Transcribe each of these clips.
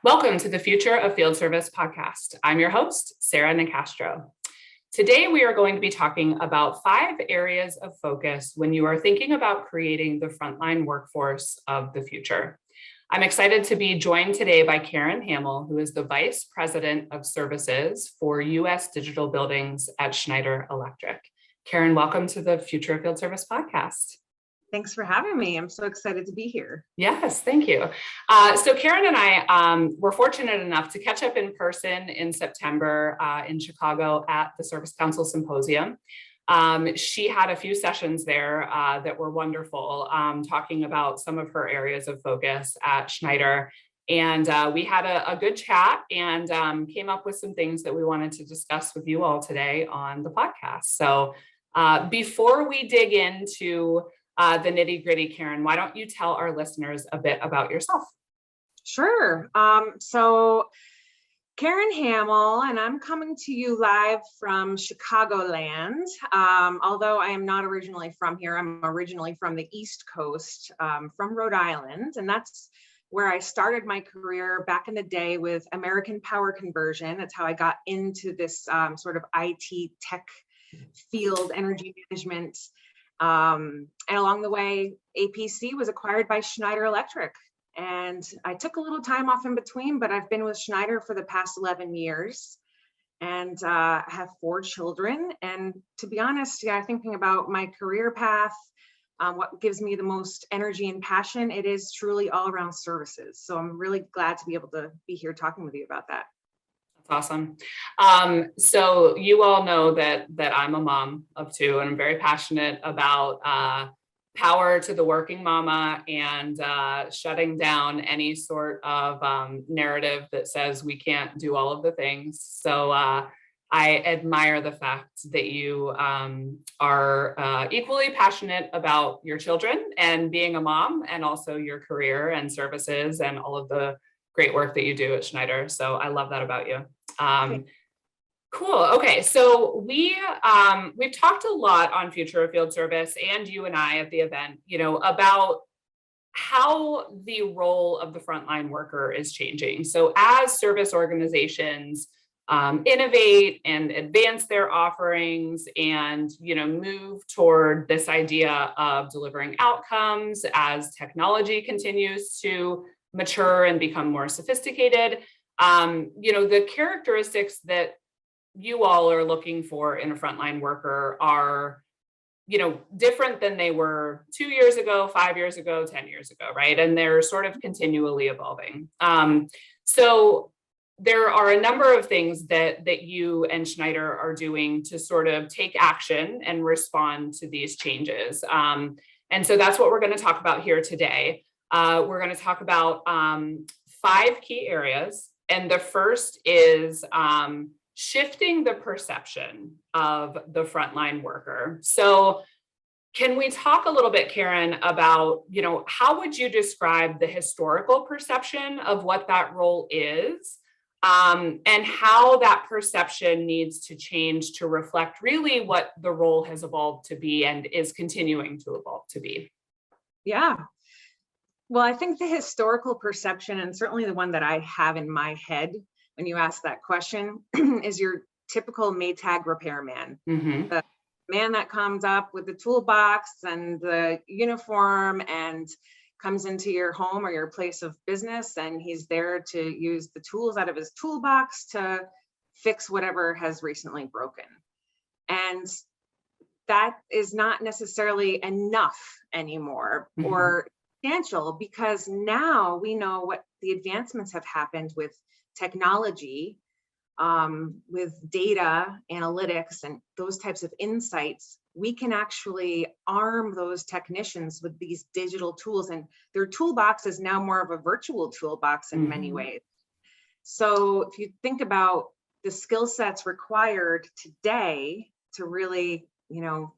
Welcome to the Future of Field Service podcast. I'm your host, Sarah Nicastro. Today, we are going to be talking about 5 areas of focus when you are thinking about creating the frontline workforce of the future. I'm excited to be joined today by Karin Hamel, who is the Vice President of Services for U.S. Digital Buildings at Schneider Electric. Karin, welcome to the Future of Field Service podcast. Thanks for having me. I'm so excited to be here. Yes, thank you. So Karin and I were fortunate enough to catch up in person in September in Chicago at the Service Council Symposium. She had a few sessions there that were wonderful, talking about some of her areas of focus at Schneider. And we had a good chat and came up with some things that we wanted to discuss with you all today on the podcast. So before we dig into the nitty gritty, Karin, why don't you tell our listeners a bit about yourself? Sure. So Karin Hamel, and I'm coming to you live from Chicagoland. Although I am not originally from here, I'm originally from the East Coast, from Rhode Island. And that's where I started my career back in the day with American Power Conversion. That's how I got into this sort of IT tech field, energy management. And along the way, APC was acquired by Schneider Electric. And I took a little time off in between, but I've been with Schneider for the past 11 years and have 4 children. And to be honest, thinking about my career path, what gives me the most energy and passion, it is truly all around services. So I'm really glad to be able to be here talking with you about that. Awesome. So you all know that I'm a mom of 2, and I'm very passionate about power to the working mama and shutting down any sort of narrative that says we can't do all of the things. So I admire the fact that you are equally passionate about your children and being a mom, and also your career and services and all of the great work that you do at Schneider. So I love that about you. Cool. Okay. So we've talked a lot on Future of Field Service, and you and I at the event, about how the role of the frontline worker is changing. So as service organizations innovate and advance their offerings and, move toward this idea of delivering outcomes as technology continues to mature and become more sophisticated, the characteristics that you all are looking for in a frontline worker are, different than they were 2 years ago, 5 years ago, 10 years ago, right? And they're sort of continually evolving. So there are a number of things that you and Schneider are doing to sort of take action and respond to these changes. And so that's what we're going to talk about here today. We're going to talk about 5 key areas. And the first is shifting the perception of the frontline worker. So can we talk a little bit, Karin, about, how would you describe the historical perception of what that role is, and how that perception needs to change to reflect really what the role has evolved to be and is continuing to evolve to be? Yeah. Well, I think the historical perception, and certainly the one that I have in my head when you ask that question, is your typical Maytag repairman. Mm-hmm. The man that comes up with the toolbox and the uniform and comes into your home or your place of business, and he's there to use the tools out of his toolbox to fix whatever has recently broken. And that is not necessarily enough anymore, mm-hmm. or substantial, because now we know what the advancements have happened with technology, with data analytics and those types of insights. We can actually arm those technicians with these digital tools, and their toolbox is now more of a virtual toolbox in mm-hmm. many ways. So if you think about the skill sets required today to really,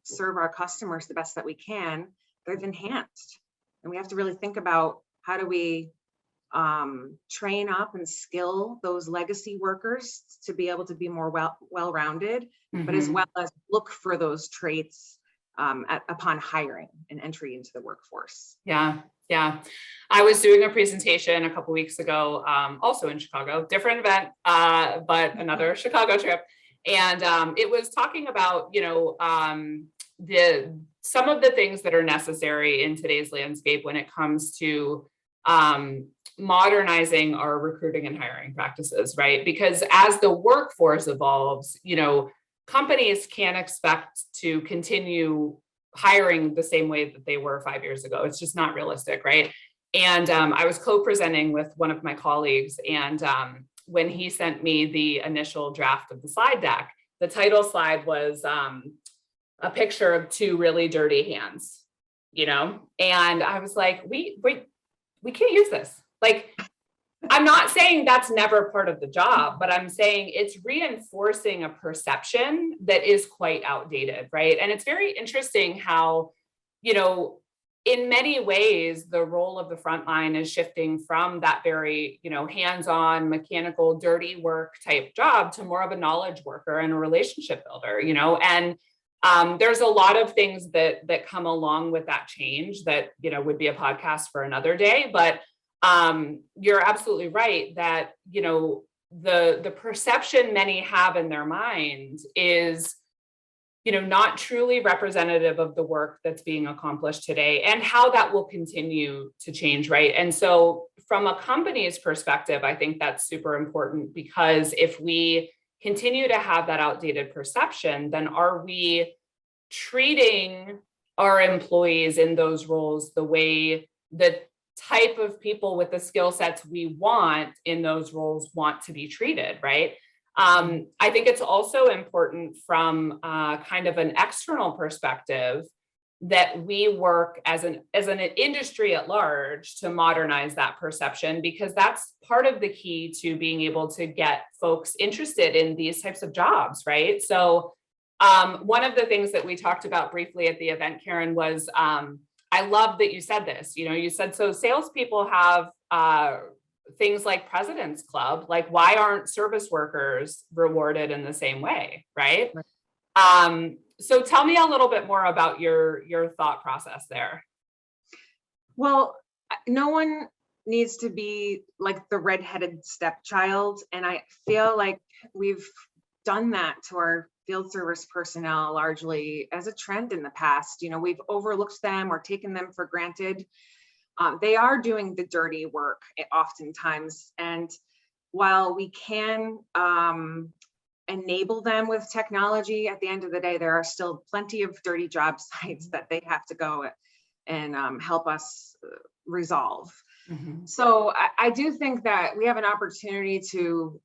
serve our customers the best that we can, they've enhanced. And we have to really think about how do we train up and skill those legacy workers to be able to be more well-rounded, mm-hmm. but as well as look for those traits upon hiring and entry into the workforce. Yeah. Yeah. I was doing a presentation a couple weeks ago, also in Chicago, different event, but another Chicago trip. And it was talking about, some of the things that are necessary in today's landscape when it comes to modernizing our recruiting and hiring practices, right? Because as the workforce evolves, companies can't expect to continue hiring the same way that they were 5 years ago. It's just not realistic, right? And I was co-presenting with one of my colleagues, and when he sent me the initial draft of the slide deck, the title slide was a picture of two really dirty hands, and I was like, we can't use this. Like, I'm not saying that's never part of the job, but I'm saying it's reinforcing a perception that is quite outdated, right? And it's very interesting how, in many ways, the role of the frontline is shifting from that very, hands-on, mechanical, dirty work type job to more of a knowledge worker and a relationship builder, and there's a lot of things that come along with that change that, would be a podcast for another day, but you're absolutely right that, the perception many have in their mind is, not truly representative of the work that's being accomplished today and how that will continue to change, right? And so from a company's perspective, I think that's super important, because if we continue to have that outdated perception, then are we treating our employees in those roles the way the type of people with the skill sets we want in those roles want to be treated, right? I think it's also important from kind of an external perspective that we work as an industry at large to modernize that perception, because that's part of the key to being able to get folks interested in these types of jobs, right? So one of the things that we talked about briefly at the event, Karin, was I love that you said this. You said, so salespeople have things like President's Club. Like, why aren't service workers rewarded in the same way, right? So tell me a little bit more about your thought process there. Well, no one needs to be like the redheaded stepchild, and I feel like we've done that to our field service personnel largely as a trend in the past. We've overlooked them or taken them for granted. They are doing the dirty work oftentimes. And while we can enable them with technology, at the end of the day, there are still plenty of dirty job sites that they have to go and help us resolve. Mm-hmm. So I do think that we have an opportunity to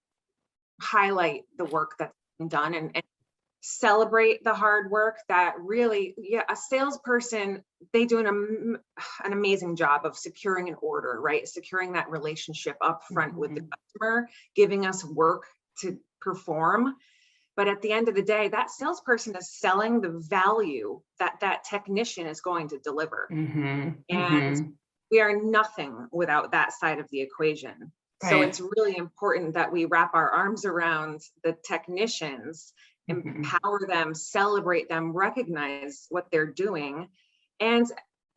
highlight the work that's been done and celebrate the hard work that really, a salesperson, they do an amazing job of securing an order, right? Securing that relationship up front with the customer, giving us work to perform. But at the end of the day, that salesperson is selling the value that that technician is going to deliver. And we are nothing without that side of the equation. Right. So it's really important that we wrap our arms around the technicians, empower them, celebrate them, recognize what they're doing. And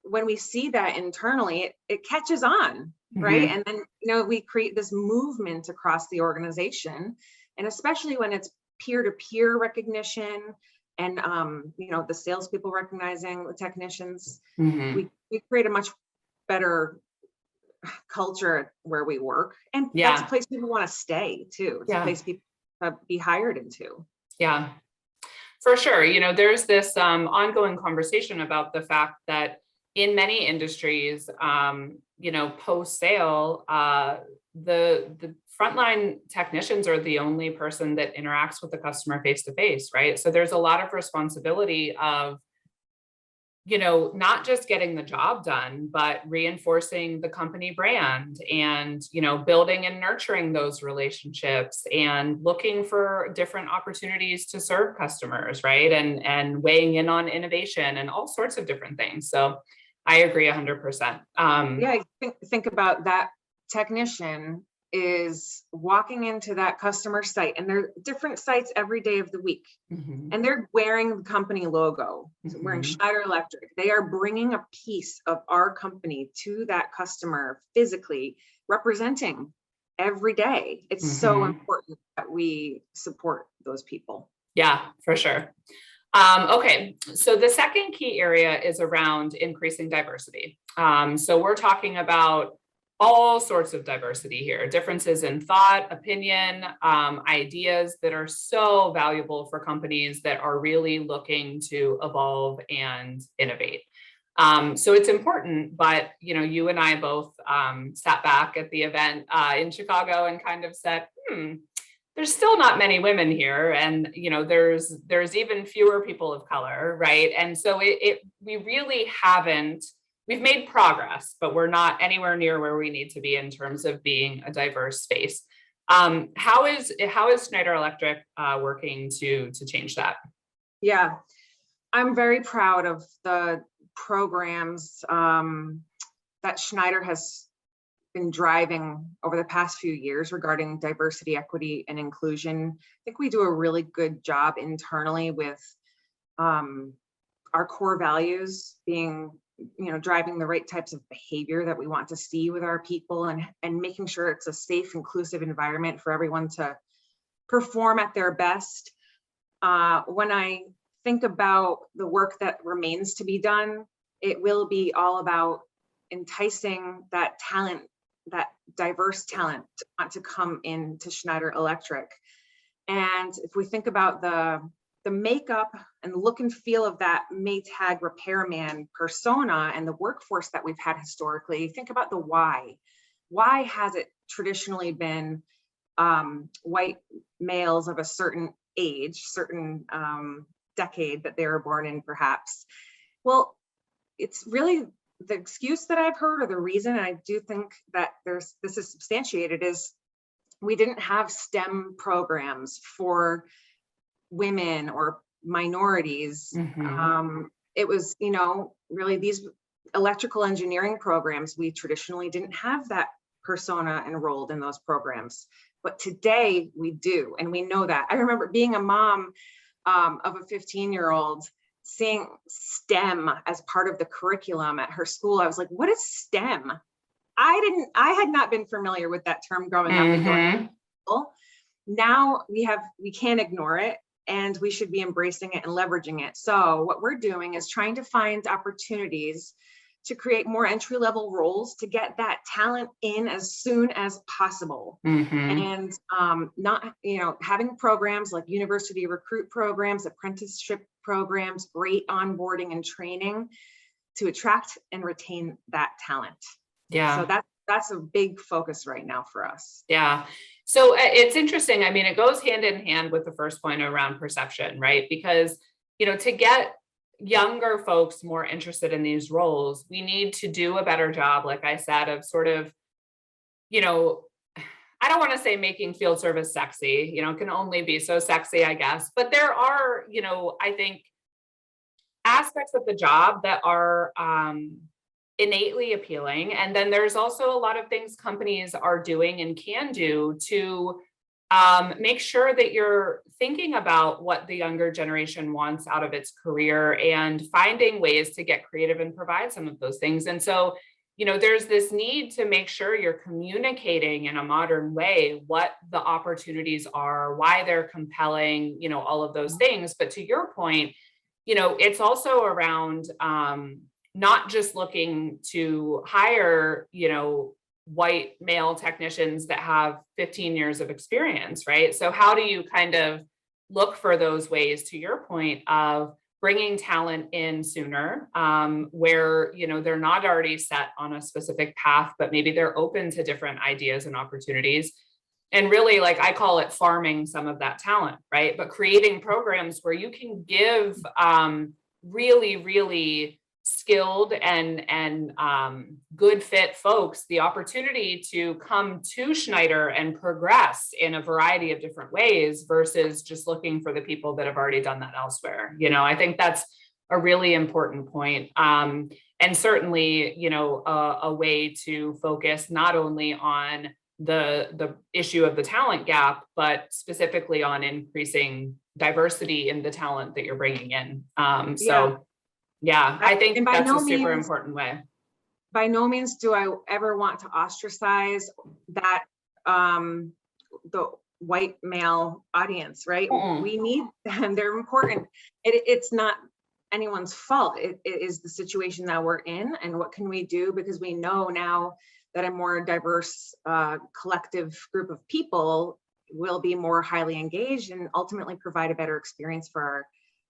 when we see that internally, it catches on, right? And then, we create this movement across the organization, and especially when it's peer-to-peer recognition and, the salespeople recognizing the technicians, we create a much better culture where we work. And that's a place people want to stay too. It's a place people be hired into. Yeah, for sure. There's this ongoing conversation about the fact that in many industries, post-sale, the frontline technicians are the only person that interacts with the customer face-to-face, right? So there's a lot of responsibility of, not just getting the job done, but reinforcing the company brand and, building and nurturing those relationships and looking for different opportunities to serve customers, right? And weighing in on innovation and all sorts of different things. So I agree 100%. Think about that technician is walking into that customer site, and there are different sites every day of the week, and they're wearing the company logo, so wearing Schneider Electric. They are bringing a piece of our company to that customer physically, representing every day. It's so important that we support those people. Yeah, for sure. Okay, so the second key area is around increasing diversity. So we're talking about all sorts of diversity here, differences in thought, opinion, ideas that are so valuable for companies that are really looking to evolve and innovate. So it's important, but you and I both sat back at the event in Chicago and kind of said, there's still not many women here, and there's even fewer people of color, right? And so we really haven't. We've made progress, but we're not anywhere near where we need to be in terms of being a diverse space. How is Schneider Electric working to change that? Yeah, I'm very proud of the programs that Schneider has been driving over the past few years regarding diversity, equity, and inclusion. I think we do a really good job internally with our core values being, driving the right types of behavior that we want to see with our people, and making sure it's a safe, inclusive environment for everyone to perform at their best. When I think about the work that remains to be done, it will be all about enticing that talent, that diverse talent, to want to come into Schneider Electric. And if we think about the makeup and look and feel of that Maytag repairman persona and the workforce that we've had historically, think about the why. Why has it traditionally been white males of a certain age, certain decade that they were born in, perhaps? Well, it's really the excuse that I've heard, or the reason, and I do think that this is substantiated, is we didn't have STEM programs for women or minorities. It was, really these electrical engineering programs, we traditionally didn't have that persona enrolled in those programs. But today we do, and we know that. I remember being a mom of a 15-year-old, seeing STEM as part of the curriculum at her school. I was like, what is STEM? I had not been familiar with that term growing up. Now we can't ignore it, and we should be embracing it and leveraging it. So what we're doing is trying to find opportunities to create more entry-level roles to get that talent in as soon as possible. And not, having programs like university recruit programs, apprenticeship programs, great onboarding and training to attract and retain that talent. Yeah. So that's a big focus right now for us. Yeah. So it's interesting. I mean, it goes hand in hand with the first point around perception, right? Because, to get younger folks more interested in these roles, we need to do a better job, like I said, of sort of, I don't want to say making field service sexy, it can only be so sexy, I guess, but there are, I think, aspects of the job that are innately appealing. And then there's also a lot of things companies are doing and can do to make sure that you're thinking about what the younger generation wants out of its career and finding ways to get creative and provide some of those things. And so, there's this need to make sure you're communicating in a modern way what the opportunities are, why they're compelling, all of those things. But to your point, it's also around not just looking to hire, white male technicians that have 15 years of experience, right? So how do you kind of look for those ways, to your point, of bringing talent in sooner, where, they're not already set on a specific path, but maybe they're open to different ideas and opportunities. And really, like I call it, farming some of that talent, right? But creating programs where you can give really, really skilled and good fit folks the opportunity to come to Schneider and progress in a variety of different ways versus just looking for the people that have already done that elsewhere. I think that's a really important point. And certainly, a way to focus not only on the issue of the talent gap, but specifically on increasing diversity in the talent that you're bringing in. So yeah, I think and by that's no a super means, important way. by no means do I ever want to ostracize that the white male audience, right? Mm-mm. We need them. They're important. It's not anyone's fault. It is the situation that we're in, and what can we do? Because we know now that a more diverse collective group of people will be more highly engaged and ultimately provide a better experience for our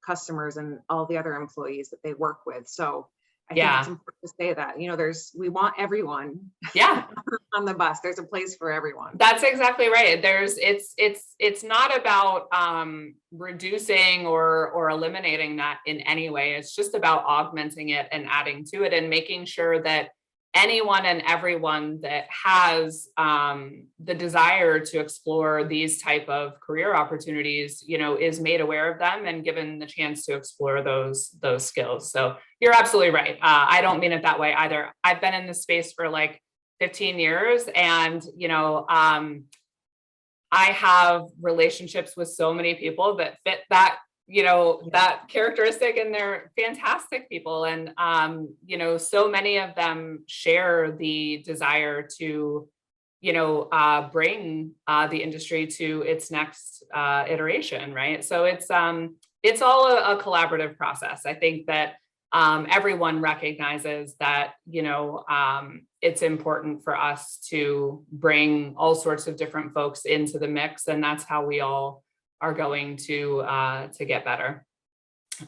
customers and all the other employees that they work with. So I think it's important to say that, you know, we want everyone on the bus. There's a place for everyone. That's exactly right. It's not about reducing or eliminating that in any way. It's just about augmenting it and adding to it and making sure that anyone and everyone that has the desire to explore these type of career opportunities, you know, is made aware of them and given the chance to explore those skills. So you're absolutely right. I don't mean it that way either. I've been in this space for like 15 years, and you know, I have relationships with so many people that fit that, you know, that characteristic, and they're fantastic people. And, you know, so many of them share the desire to, you know, bring the industry to its next iteration, right? So it's all a collaborative process. I think that everyone recognizes that, you know, it's important for us to bring all sorts of different folks into the mix, and that's how we all are going to get better.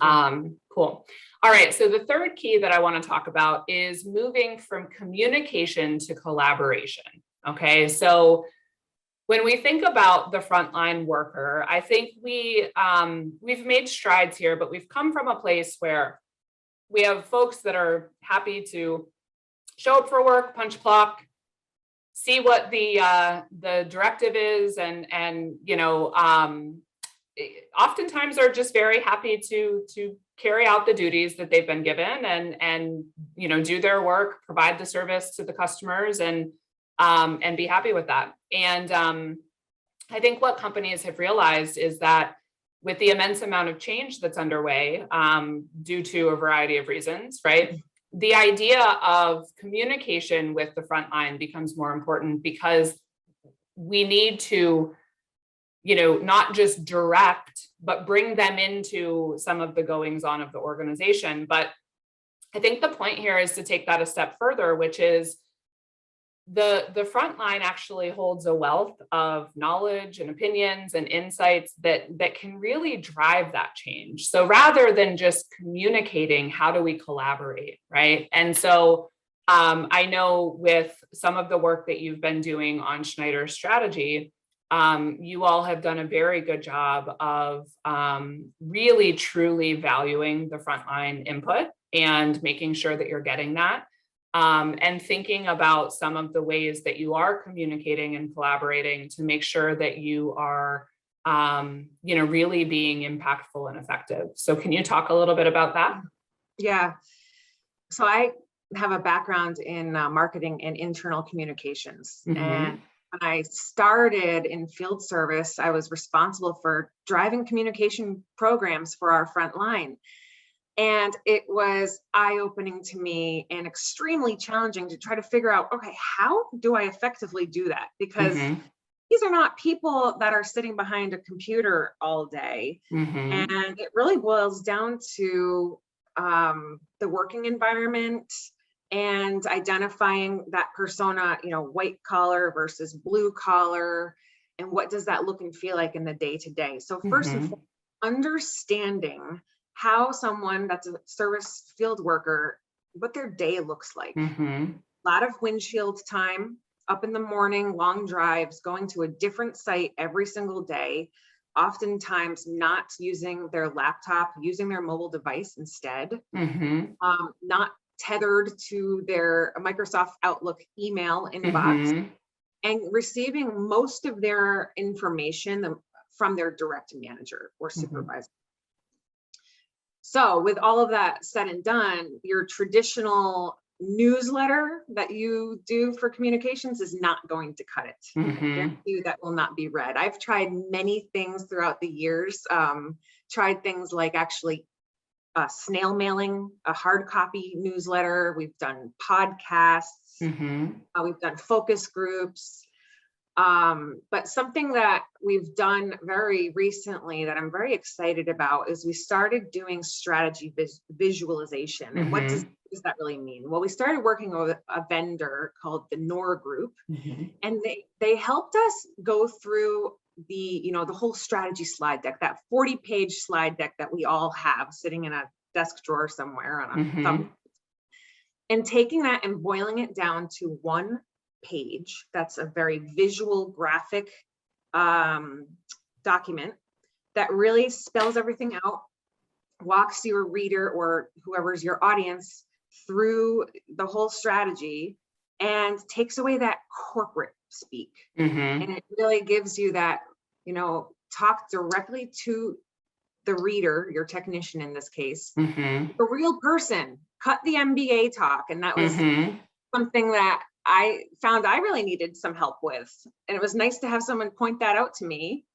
Cool. All right. So the third key that I want to talk about is moving from communication to collaboration. Okay. So when we think about the frontline worker, I think we've made strides here, but we've come from a place where we have folks that are happy to show up for work, punch clock, see what the directive is, and you know, oftentimes are just very happy to carry out the duties that they've been given and you know, do their work, provide the service to the customers, and be happy with that. And I think what companies have realized is that with the immense amount of change that's underway due to a variety of reasons, right? The idea of communication with the front line becomes more important, because we need to, you know, not just direct, but bring them into some of the goings on of the organization. But I think the point here is to take that a step further, which is the front line actually holds a wealth of knowledge and opinions and insights that can really drive that change. So rather than just communicating, how do we collaborate, right? And so I know with some of the work that you've been doing on Schneider's strategy, you all have done a very good job of really truly valuing the frontline input and making sure that you're getting that. And thinking about some of the ways that you are communicating and collaborating to make sure that you are, you know, really being impactful and effective. So can you talk a little bit about that? Yeah. So I have a background in marketing and internal communications. Mm-hmm. And when I started in field service, I was responsible for driving communication programs for our front line. And it was eye-opening to me and extremely challenging to try to figure out, okay, how do I effectively do that? Because these are not people that are sitting behind a computer all day. And it really boils down to the working environment and identifying that persona, you know, white collar versus blue collar, and what does that look and feel like in the day-to-day. So first and foremost, understanding how someone that's a service field worker, what their day looks like. A lot of windshield time, up in the morning, long drives, going to a different site every single day, oftentimes not using their laptop, using their mobile device instead, not tethered to their Microsoft Outlook email inbox, and receiving most of their information from their direct manager or supervisor. So with all of that said and done, your traditional newsletter that you do for communications is not going to cut it. I Mhm. guarantee you that will not be read. I've tried many things throughout the years, tried things like actually snail mailing a hard copy newsletter. We've done podcasts. Mhm. We've done focus groups. But something that we've done very recently that I'm very excited about is we started doing strategy visualization. And what does that really mean? Well, we started working with a vendor called the NOR Group, Mhm. and they helped us go through the whole strategy slide deck, that 40-page slide deck that we all have sitting in a desk drawer somewhere on a thumb, and taking that and boiling it down to one page. That's a very visual graphic document that really spells everything out, walks your reader or whoever's your audience through the whole strategy, and takes away that corporate speak. Mhm. And it really gives you that, talk directly to the reader, your technician in this case, Mhm. a real person. Cut the MBA talk. And that was Mhm. something that I found I really needed some help with. And it was nice to have someone point that out to me.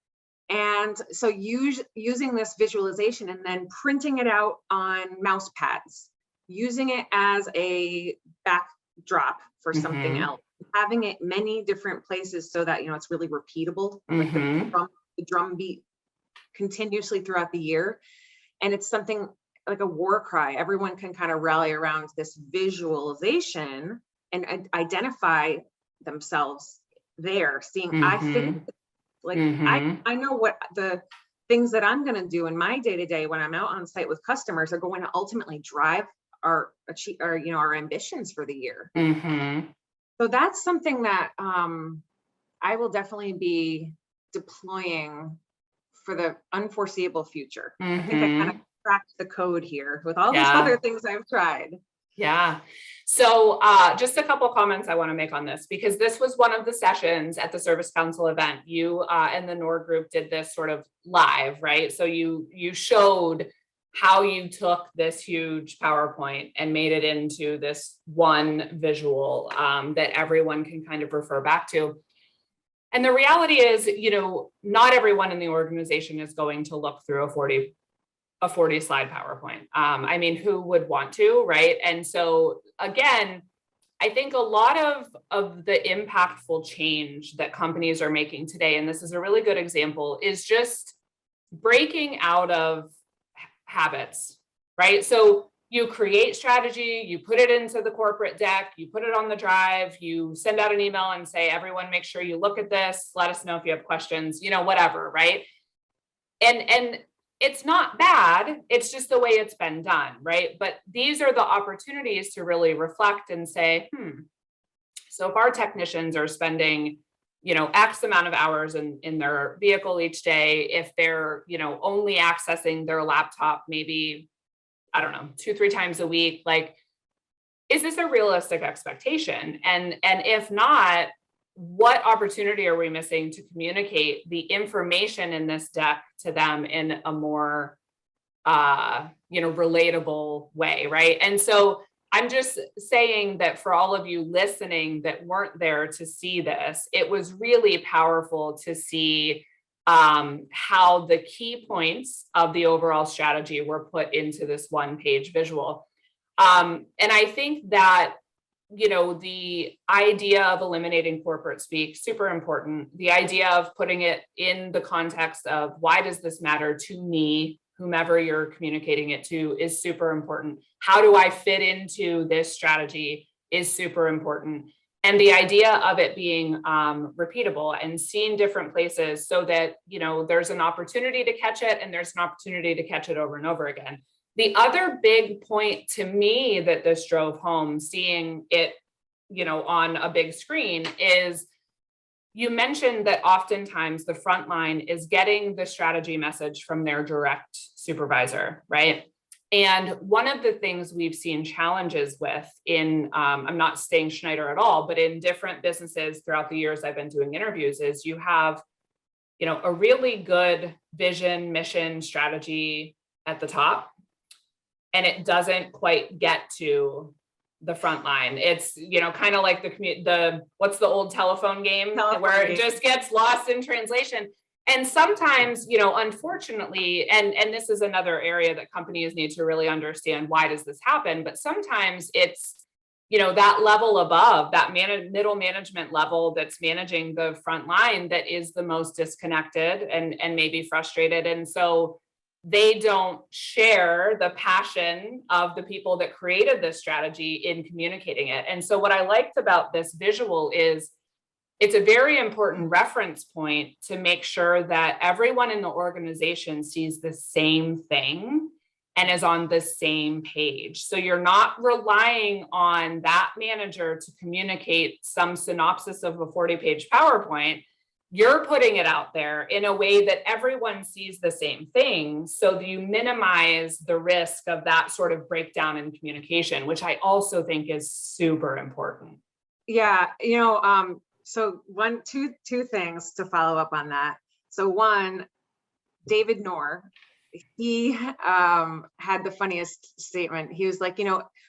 And so using this visualization and then printing it out on mouse pads, using it as a backdrop for something Mhm. else, having it many different places so that, it's really repeatable, like Mhm. the drum beat continuously throughout the year. And it's something like a war cry. Everyone can kind of rally around this visualization and identify themselves there, seeing I fit in. Mhm. Like Mhm. I know what the things that I'm going to do in my day-to-day when I'm out on site with customers are going to ultimately drive our ambitions for the year. Mhm. So that's something that I will definitely be deploying for the unforeseeable future. I think I kind of Mhm. cracked the code here with all these Yeah. other things I've tried. Yeah. So just a couple comments I want to make on this, because this was one of the sessions at the Service Council event. You and the NOR group did this sort of live, right? So you showed how you took this huge PowerPoint and made it into this one visual that everyone can kind of refer back to. And the reality is, not everyone in the organization is going to look through a 40 slide PowerPoint. I mean, who would want to, right? And so again, I think a lot of the impactful change that companies are making today, and this is a really good example, is just breaking out of habits, right? So you create strategy, you put it into the corporate deck, you put it on the drive, you send out an email and say, everyone, make sure you look at this, let us know if you have questions, whatever, right? And it's not bad, it's just the way it's been done, right? But these are the opportunities to really reflect and say, so if our technicians are spending, X amount of hours in their vehicle each day, if they're, only accessing their laptop, maybe, I don't know, 2-3 times a week, like, is this a realistic expectation? And if not, what opportunity are we missing to communicate the information in this deck to them in a more, relatable way, right? And so I'm just saying that for all of you listening that weren't there to see this, it was really powerful to see how the key points of the overall strategy were put into this one-page visual. And I think that, the idea of eliminating corporate speak, super important. The idea of putting it in the context of why does this matter to me, whomever you're communicating it to, is super important. How do I fit into this strategy is super important. And the idea of it being repeatable and seen different places so that, there's an opportunity to catch it and there's an opportunity to catch it over and over again. The other big point to me that this drove home, seeing it, on a big screen, is you mentioned that oftentimes the frontline is getting the strategy message from their direct supervisor, right? And one of the things we've seen challenges with I'm not saying Schneider at all, but in different businesses throughout the years I've been doing interviews, is you have, a really good vision, mission, strategy at the top, and it doesn't quite get to the front line. It's, kind of like what's the old telephone game where it just gets lost in translation. And sometimes, unfortunately, and this is another area that companies need to really understand, why does this happen? But sometimes it's, that level above, that middle management level that's managing the front line, that is the most disconnected and maybe frustrated. And so they don't share the passion of the people that created this strategy in communicating it. And so what I liked about this visual is it's a very important reference point to make sure that everyone in the organization sees the same thing and is on the same page. So you're not relying on that manager to communicate some synopsis of a 40-page PowerPoint. You're putting it out there in a way that everyone sees the same thing, so that you minimize the risk of that sort of breakdown in communication, which I also think is super important. Yeah, so two things to follow up on that. So one, David Knorr, he had the funniest statement. He was like,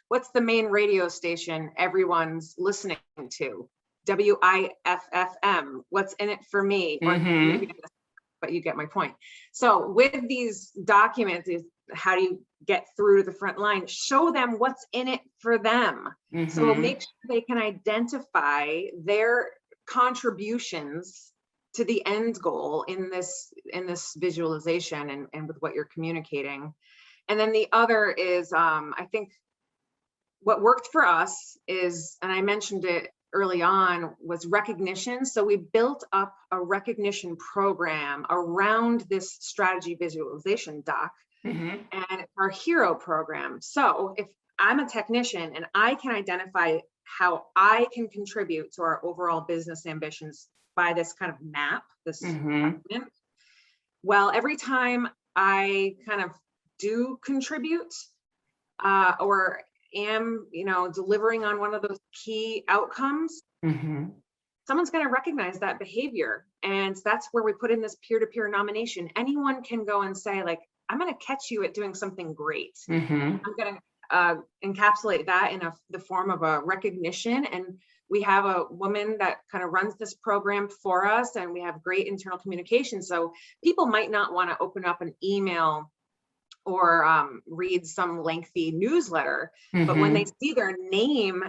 what's the main radio station everyone's listening to? WIFFM. What's in it for me? But you get my point. So with these documents, is how do you get through to the front line? Show them what's in it for them. So make sure they can identify their contributions to the end goal in this visualization and with what you're communicating. And then the other is, I think what worked for us is, and I mentioned it early on, was recognition. So we built up a recognition program around this strategy visualization doc, and it's our hero program. So if I'm a technician and I can identify how I can contribute to our overall business ambitions by this kind of map, this document, well, every time I kind of do contribute or am, delivering on one of those key outcomes, someone's going to recognize that behavior. And that's where we put in this peer-to-peer nomination. Anyone can go and say, like, I'm going to catch you at doing something great. I'm going to encapsulate that in the form of a recognition. And we have a woman that kind of runs this program for us, and we have great internal communication. So people might not want to open up an email or read some lengthy newsletter, but when they see their name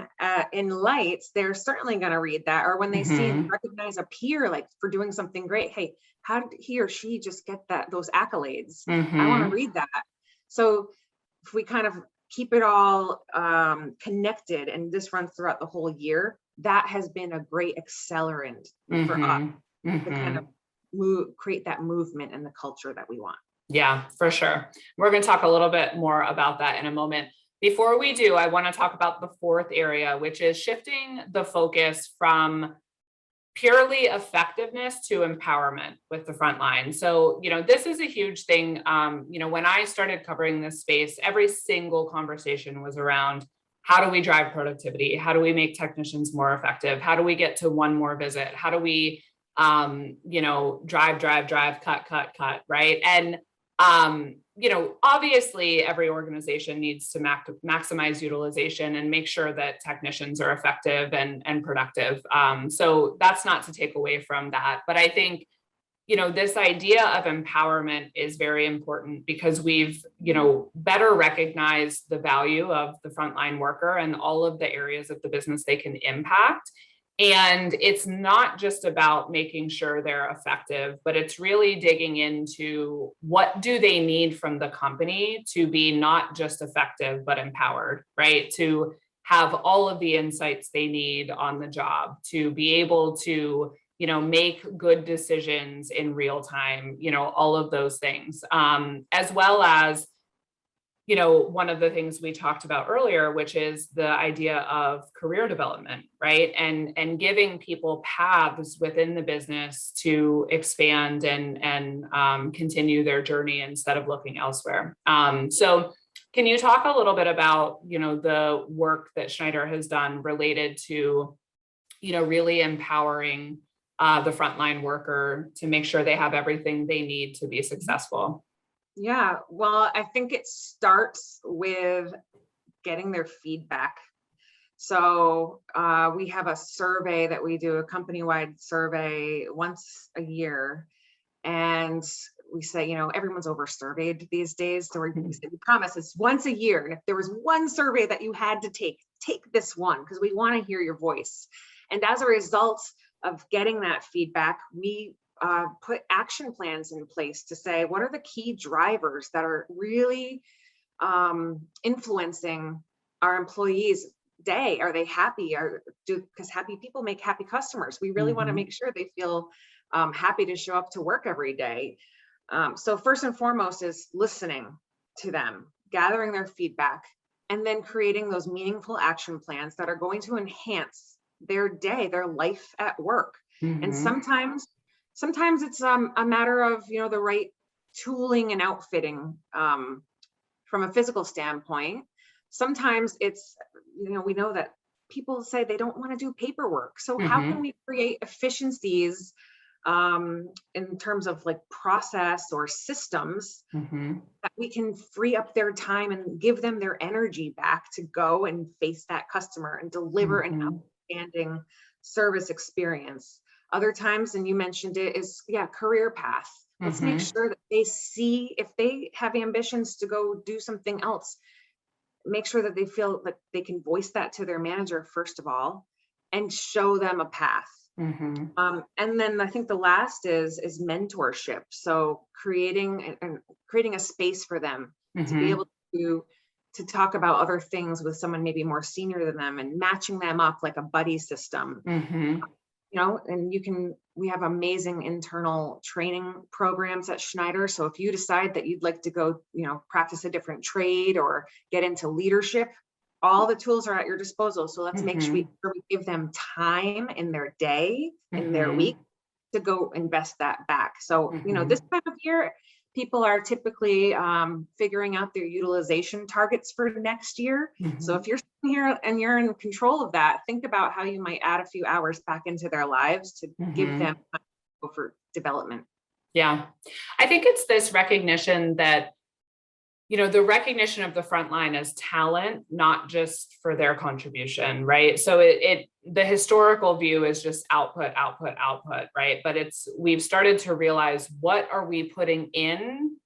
in lights, they're certainly going to read that. Or when they see and recognize a peer, like, for doing something great, hey, how did he or she just get those accolades? I want to read that. So if we kind of keep it all connected, and this runs throughout the whole year, that has been a great accelerant for us to kind of create that movement and the culture that we want. Yeah, for sure. We're going to talk a little bit more about that in a moment. Before we do, I want to talk about the fourth area, which is shifting the focus from purely effectiveness to empowerment with the front line. So, this is a huge thing. When I started covering this space, every single conversation was around, how do we drive productivity? How do we make technicians more effective? How do we get to one more visit? How do we, drive, cut, right? And, obviously every organization needs to maximize utilization and make sure that technicians are effective and productive. So that's not to take away from that. But I think, this idea of empowerment is very important, because we've, better recognized the value of the frontline worker and all of the areas of the business they can impact. And it's not just about making sure they're effective, but it's really digging into what do they need from the company to be not just effective, but empowered, right? To have all of the insights they need on the job, to be able to, make good decisions in real time, all of those things, as well as, one of the things we talked about earlier, which is the idea of career development, right? And giving people paths within the business to expand and continue their journey instead of looking elsewhere. So can you talk a little bit about, the work that Schneider has done related to, really empowering the frontline worker to make sure they have everything they need to be successful? Yeah, well, I think it starts with getting their feedback. So we have a survey that we do, a company-wide survey once a year. And we say, everyone's over surveyed these days. So we say, we promise it's once a year. And if there was one survey that you had to take this one, because we want to hear your voice. And as a result of getting that feedback, we put action plans in place to say, what are the key drivers that are really influencing our employees' day? Are they happy? Because happy people make happy customers. We really want to make sure they feel happy to show up to work every day. So first and foremost is listening to them, gathering their feedback, and then creating those meaningful action plans that are going to enhance their day, their life at work. And sometimes it's a matter of, the right tooling and outfitting from a physical standpoint. Sometimes it's, we know that people say they don't want to do paperwork. So how can we create efficiencies in terms of like process or systems that we can free up their time and give them their energy back to go and face that customer and deliver an outstanding service experience. Other times, and you mentioned it, is career path. Let's make sure that they see, if they have ambitions to go do something else, make sure that they feel that they can voice that to their manager first of all, and show them a path. And then I think the last is mentorship. So creating a space for them to be able to talk about other things with someone maybe more senior than them, and matching them up like a buddy system. And we have amazing internal training programs at Schneider. So if you decide that you'd like to go, practice a different trade or get into leadership, all the tools are at your disposal. So let's make sure we give them time in their day, in their week, to go invest that back. So, this time of year, people are typically figuring out their utilization targets for next year. So if you're sitting here and you're in control of that, think about how you might add a few hours back into their lives to give them time for development. Yeah, I think it's this recognition that, the recognition of the frontline as talent, not just for their contribution, right? So the historical view is just output, right? But we've started to realize, what are we putting in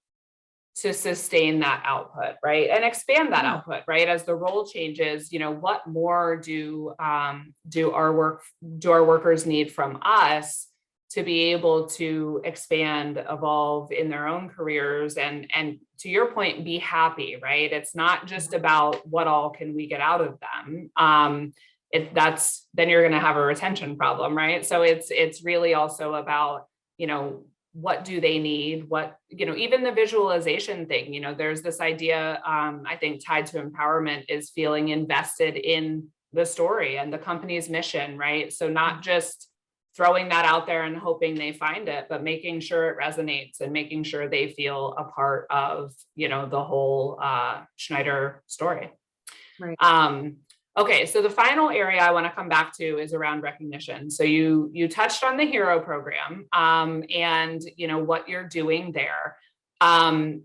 to sustain that output, right? And expand that output, right? As the role changes, what more do our workers need from us to be able to expand, evolve in their own careers, and to your point, be happy, right? It's not just about what all can we get out of them. Then you're going to have a retention problem, right? So it's really also about, what do they need? What, even the visualization thing, there's this idea, I think tied to empowerment, is feeling invested in the story and the company's mission, right? So not just throwing that out there and hoping they find it, but making sure it resonates and making sure they feel a part of, the whole Schneider story. Right. Okay, so the final area I want to come back to is around recognition. So you touched on the HERO program, and what you're doing there. Again,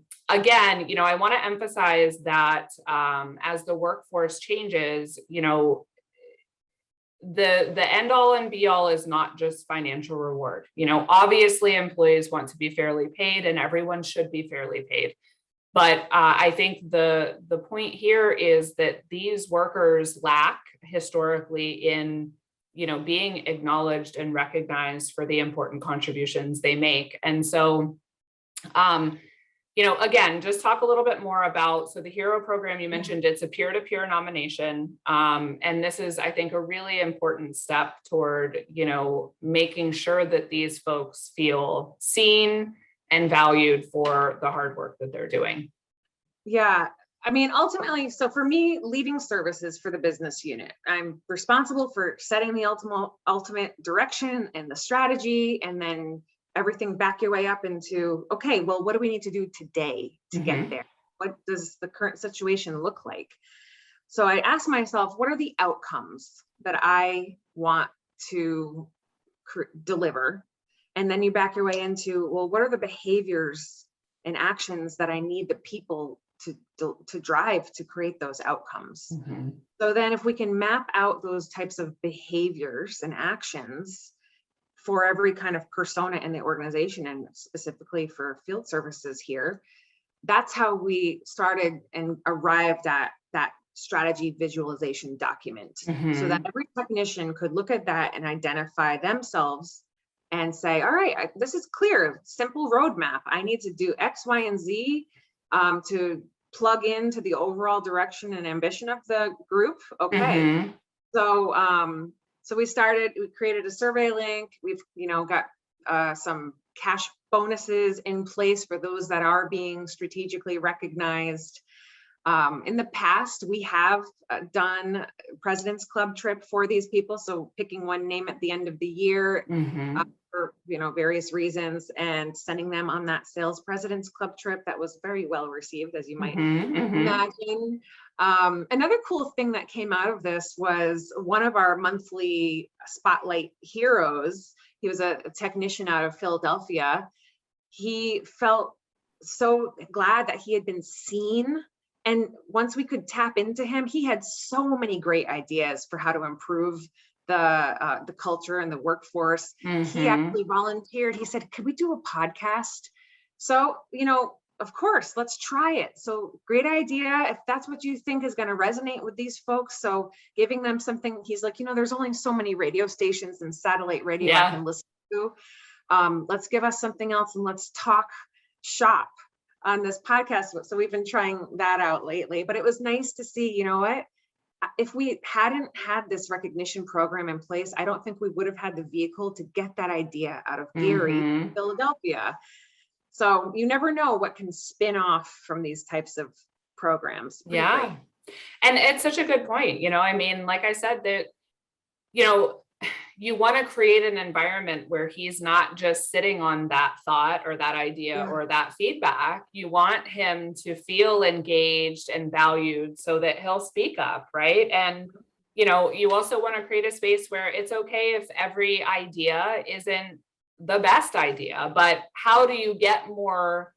I want to emphasize that as the workforce changes, the end all and be all is not just financial reward. Obviously employees want to be fairly paid, and everyone should be fairly paid. But I think the point here is that these workers lack historically in, being acknowledged and recognized for the important contributions they make. And so, again, just talk a little bit more about, so the HERO program, you mentioned it's a peer-to-peer nomination. And this is, I think, a really important step toward, making sure that these folks feel seen and valued for the hard work that they're doing. Yeah. I mean, ultimately, so for me, leading services for the business unit, I'm responsible for setting the ultimate direction and the strategy, and then everything back your way up into, okay, well, what do we need to do today to get there? What does the current situation look like? So I asked myself, what are the outcomes that I want to deliver? And then you back your way into, well, what are the behaviors and actions that I need the people to drive to create those outcomes. Mm-hmm. So then if we can map out those types of behaviors and actions for every kind of persona in the organization, and specifically for field services here, that's how we started and arrived at that strategy visualization document. Mm-hmm. So that every technician could look at that and identify themselves and say, all right, this is clear, simple roadmap. I need to do X, Y, and Z to plug into the overall direction and ambition of the group. Okay. Mm-hmm. So we created a survey link. We've, got some cash bonuses in place for those that are being strategically recognized. In the past, we have done President's Club trip for these people. So picking one name at the end of the year Mm-hmm. for various reasons, and sending them on that Sales President's Club trip that was very well received, as you might Mm-hmm. imagine. Another cool thing that came out of this was one of our monthly spotlight heroes. He was a technician out of Philadelphia. He felt so glad that he had been seen. And once we could tap into him, he had so many great ideas for how to improve the culture and the workforce. Mm-hmm. He actually volunteered. He said, could we do a podcast? So, of course, let's try it. So great idea. If that's what you think is going to resonate with these folks. So giving them something, he's like, there's only so many radio stations and satellite radio I can listen to. Let's give us something else and let's talk shop on this podcast. So we've been trying that out lately, but it was nice to see, if we hadn't had this recognition program in place, I don't think we would have had the vehicle to get that idea out of Gary, Mm-hmm. Philadelphia. So you never know what can spin off from these types of programs. Pretty great. And it's such a good point. Like I said, that, you want to create an environment where he's not just sitting on that thought or that idea or that feedback. You want him to feel engaged and valued so that he'll speak up, right? And, you also want to create a space where it's okay if every idea isn't the best idea, but how do you get more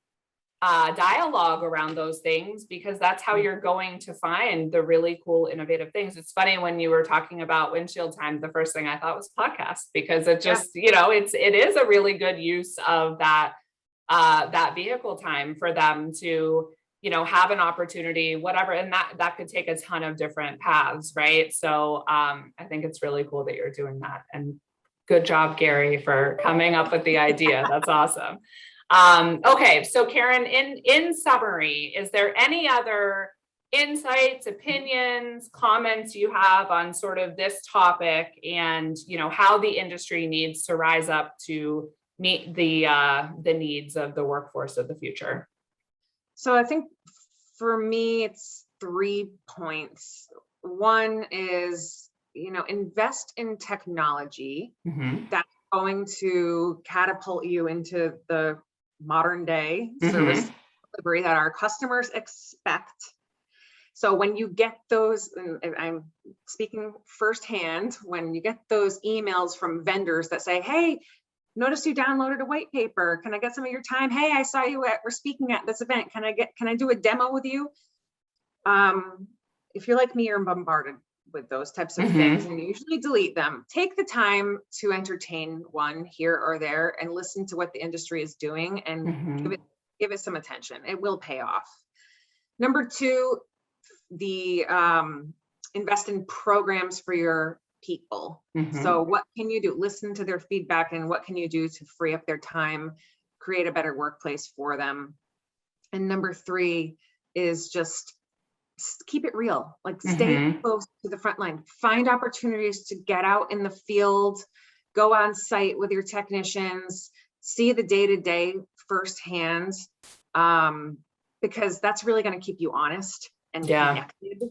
dialogue around those things? Because that's how you're going to find the really cool, innovative things. It's funny, when you were talking about windshield time, the first thing I thought was podcast, because it just, it is a really good use of that vehicle time for them to, have an opportunity, whatever. And that could take a ton of different paths. Right. So I think it's really cool that you're doing that. And good job, Gary, for coming up with the idea. That's awesome. Okay, so Karin, in summary, is there any other insights, opinions, comments you have on sort of this topic, and how the industry needs to rise up to meet the needs of the workforce of the future? So I think for me, it's 3 points. One is, invest in technology that's going to catapult you into the modern day service delivery that our customers expect. So when you get those, and I'm speaking firsthand, when you get those emails from vendors that say, hey, notice you downloaded a white paper. Can I get some of your time? Hey, I saw we're speaking at this event. Can I do a demo with you? If you're like me, you're bombarded with those types of things, and you usually delete them. Take the time to entertain one here or there and listen to what the industry is doing, and give it some attention. It will pay off. Number 2, invest in programs for your people. So what can you do? Listen to their feedback, and what can you do to free up their time, create a better workplace for them? And number 3 is just keep it real, like stay close to the front line, find opportunities to get out in the field, go on site with your technicians, see the day-to-day firsthand, because that's really going to keep you honest and connected.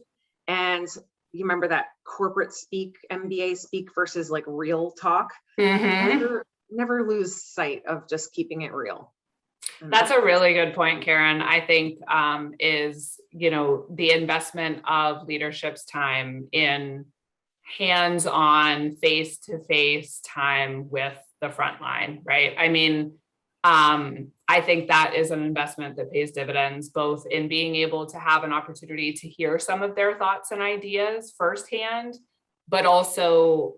And you remember that corporate speak, MBA speak versus like real talk. Never lose sight of just keeping it real. That's a really good point, Karin. I think is, the investment of leadership's time in hands-on, face-to-face time with the front line, right? I think that is an investment that pays dividends, both in being able to have an opportunity to hear some of their thoughts and ideas firsthand, but also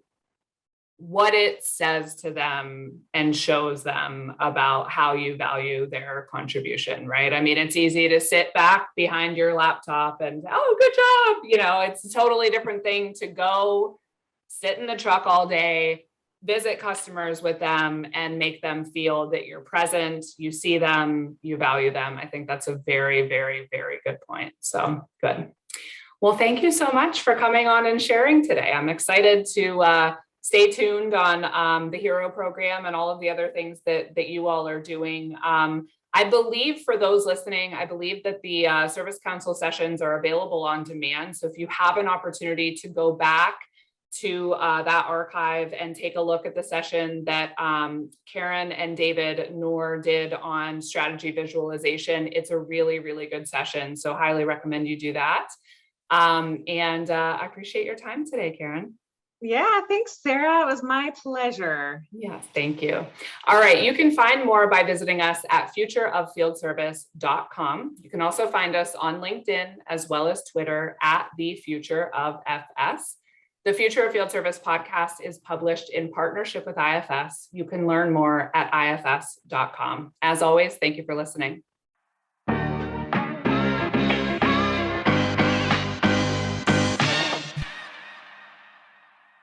what it says to them and shows them about how you value their contribution, right? I mean, it's easy to sit back behind your laptop and, oh, good job. You know, it's a totally different thing to go sit in the truck all day, visit customers with them, and make them feel that you're present, you see them, you value them. I think that's a very, very, very good point. So good. Well, thank you so much for coming on and sharing today. I'm excited to stay tuned on the HERO program and all of the other things that you all are doing. I believe for those listening, I believe that the Service Council sessions are available on demand. So if you have an opportunity to go back to that archive and take a look at the session that Karin and David Noor did on strategy visualization, it's a really, really good session. So highly recommend you do that. I appreciate your time today, Karin. Yeah, thanks, Sarah. It was my pleasure. Yeah, thank you. All right, you can find more by visiting us at futureoffieldservice.com. You can also find us on LinkedIn as well as Twitter at the Future of FS. The Future of Field Service podcast is published in partnership with IFS. You can learn more at ifs.com. As always, thank you for listening.